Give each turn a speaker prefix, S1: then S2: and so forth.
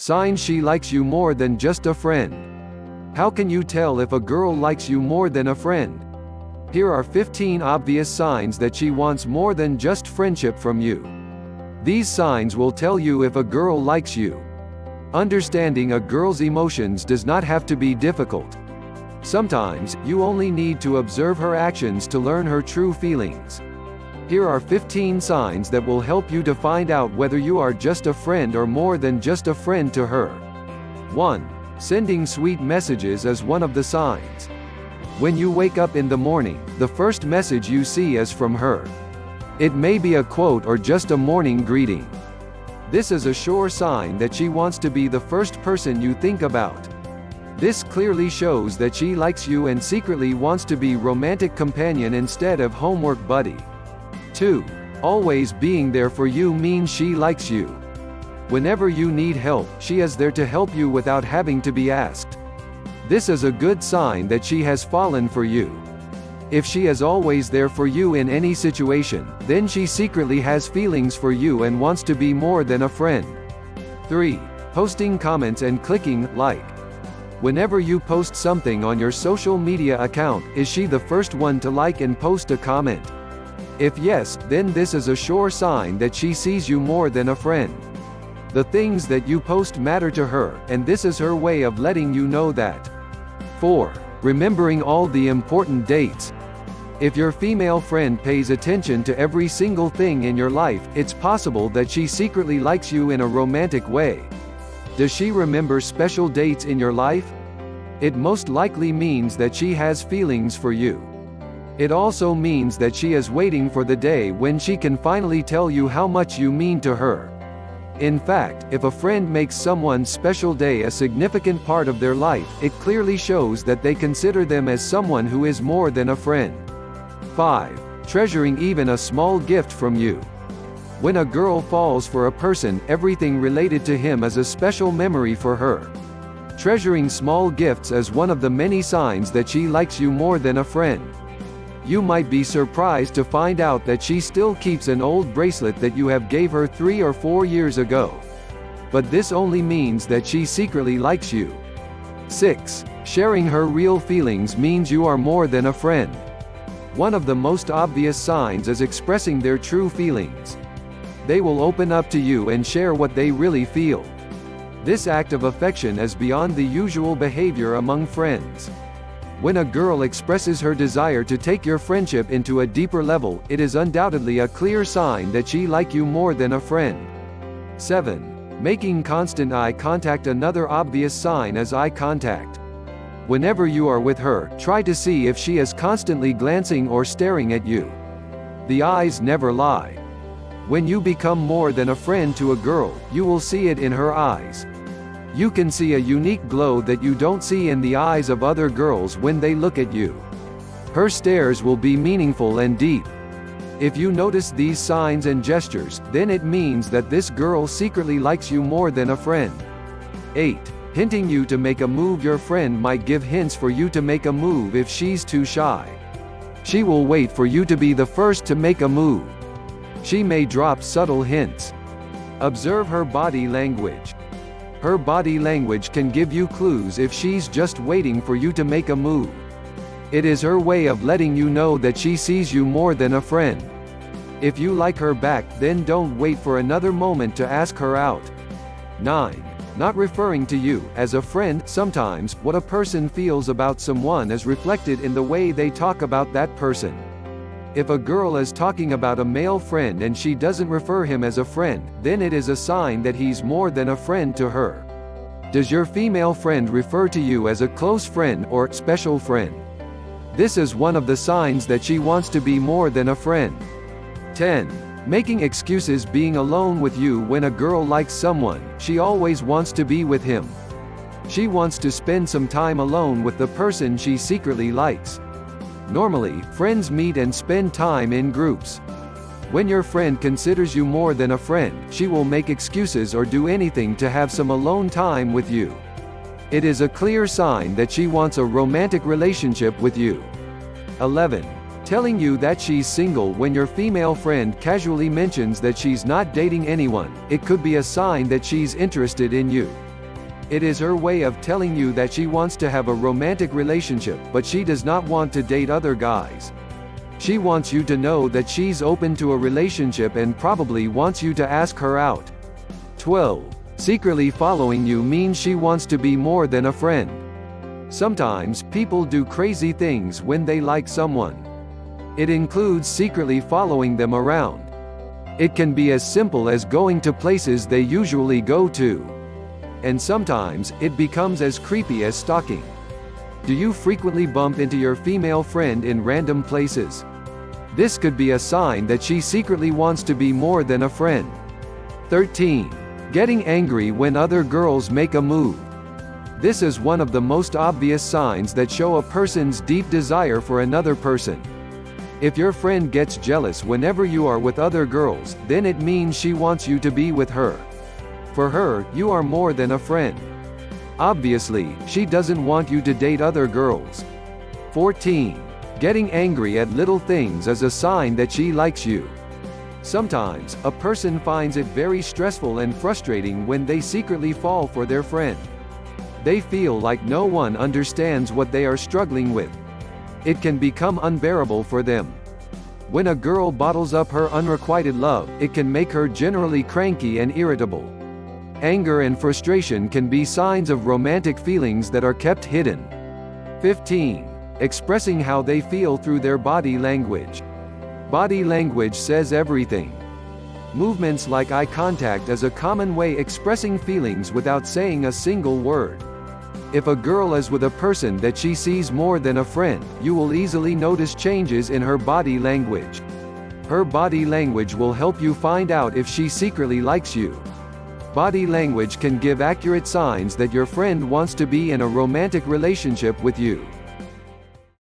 S1: Signs she likes you more than just a friend. How can you tell if a girl likes you more than a friend? Here are 15 obvious signs that she wants more than just friendship from you. These signs will tell you if a girl likes you. Understanding a girl's emotions does not have to be difficult. Sometimes, you only need to observe her actions to learn her true feelings. Here are 15 signs that will help you to find out whether you are just a friend or more than just a friend to her. 1. Sending sweet messages is one of the signs. When you wake up in the morning, the first message you see is from her. It may be a quote or just a morning greeting. This is a sure sign that she wants to be the first person you think about. This clearly shows that she likes you and secretly wants to be romantic companion instead of homework buddy. 2. Always being there for you means she likes you. Whenever you need help, she is there to help you without having to be asked. This is a good sign that she has fallen for you. If she is always there for you in any situation, then she secretly has feelings for you and wants to be more than a friend. 3. Posting comments and clicking like. Whenever you post something on your social media account, is she the first one to like and post a comment? If yes, then this is a sure sign that she sees you more than a friend. The things that you post matter to her, and this is her way of letting you know that. 4. Remembering all the important dates. If your female friend pays attention to every single thing in your life, it's possible that she secretly likes you in a romantic way. Does she remember special dates in your life? It most likely means that she has feelings for you. It also means that she is waiting for the day when she can finally tell you how much you mean to her. In fact, if a friend makes someone's special day a significant part of their life, it clearly shows that they consider them as someone who is more than a friend. 5. Treasuring even a small gift from you. When a girl falls for a person, everything related to him is a special memory for her. Treasuring small gifts is one of the many signs that she likes you more than a friend. You might be surprised to find out that she still keeps an old bracelet that you have gave her 3 or 4 years ago. But this only means that she secretly likes you. 6. Sharing her real feelings means you are more than a friend. One of the most obvious signs is expressing their true feelings. They will open up to you and share what they really feel. This act of affection is beyond the usual behavior among friends. When a girl expresses her desire to take your friendship into a deeper level, it is undoubtedly a clear sign that she likes you more than a friend. 7. Making constant eye contact. Another obvious sign is eye contact. Whenever you are with her, try to see if she is constantly glancing or staring at you. The eyes never lie. When you become more than a friend to a girl, you will see it in her eyes. You can see a unique glow that you don't see in the eyes of other girls when they look at you. Her stares will be meaningful and deep. If you notice these signs and gestures, then it means that this girl secretly likes you more than a friend. 8. Hinting you to make a move. Your friend might give hints for you to make a move if she's too shy. She will wait for you to be the first to make a move. She may drop subtle hints. Observe her body language. Her body language can give you clues if she's just waiting for you to make a move. It is her way of letting you know that she sees you more than a friend. If you like her back, then don't wait for another moment to ask her out. 9. Not referring to you as a friend. Sometimes, what a person feels about someone is reflected in the way they talk about that person. If a girl is talking about a male friend and she doesn't refer him as a friend, then it is a sign that he's more than a friend to her. Does your female friend refer to you as a close friend or special friend? This is one of the signs that she wants to be more than a friend. 10. Making excuses. Being alone with you. When a girl likes someone, she always wants to be with him. She wants to spend some time alone with the person she secretly likes. Normally, friends meet and spend time in groups. When your friend considers you more than a friend, she will make excuses or do anything to have some alone time with you. It is a clear sign that she wants a romantic relationship with you. 11. Telling you that she's single. When your female friend casually mentions that she's not dating anyone, it could be a sign that she's interested in you. It is her way of telling you that she wants to have a romantic relationship, but she does not want to date other guys. She wants you to know that she's open to a relationship and probably wants you to ask her out. 12. Secretly following you means she wants to be more than a friend. Sometimes, people do crazy things when they like someone. It includes secretly following them around. It can be as simple as going to places they usually go to. And sometimes, it becomes as creepy as stalking. Do you frequently bump into your female friend in random places? This could be a sign that she secretly wants to be more than a friend. 13. Getting angry when other girls make a move. This is one of the most obvious signs that show a person's deep desire for another person. If your friend gets jealous whenever you are with other girls, then it means she wants you to be with her. For her, you are more than a friend. Obviously, she doesn't want you to date other girls. 14. Getting angry at little things is a sign that she likes you. Sometimes, a person finds it very stressful and frustrating when they secretly fall for their friend. They feel like no one understands what they are struggling with. It can become unbearable for them. When a girl bottles up her unrequited love, it can make her generally cranky and irritable. Anger and frustration can be signs of romantic feelings that are kept hidden. 15. Expressing how they feel through their body language. Body language says everything. Movements like eye contact is a common way expressing feelings without saying a single word. If a girl is with a person that she sees more than a friend, you will easily notice changes in her body language. Her body language will help you find out if she secretly likes you. Body language can give accurate signs that your friend wants to be in a romantic relationship with you.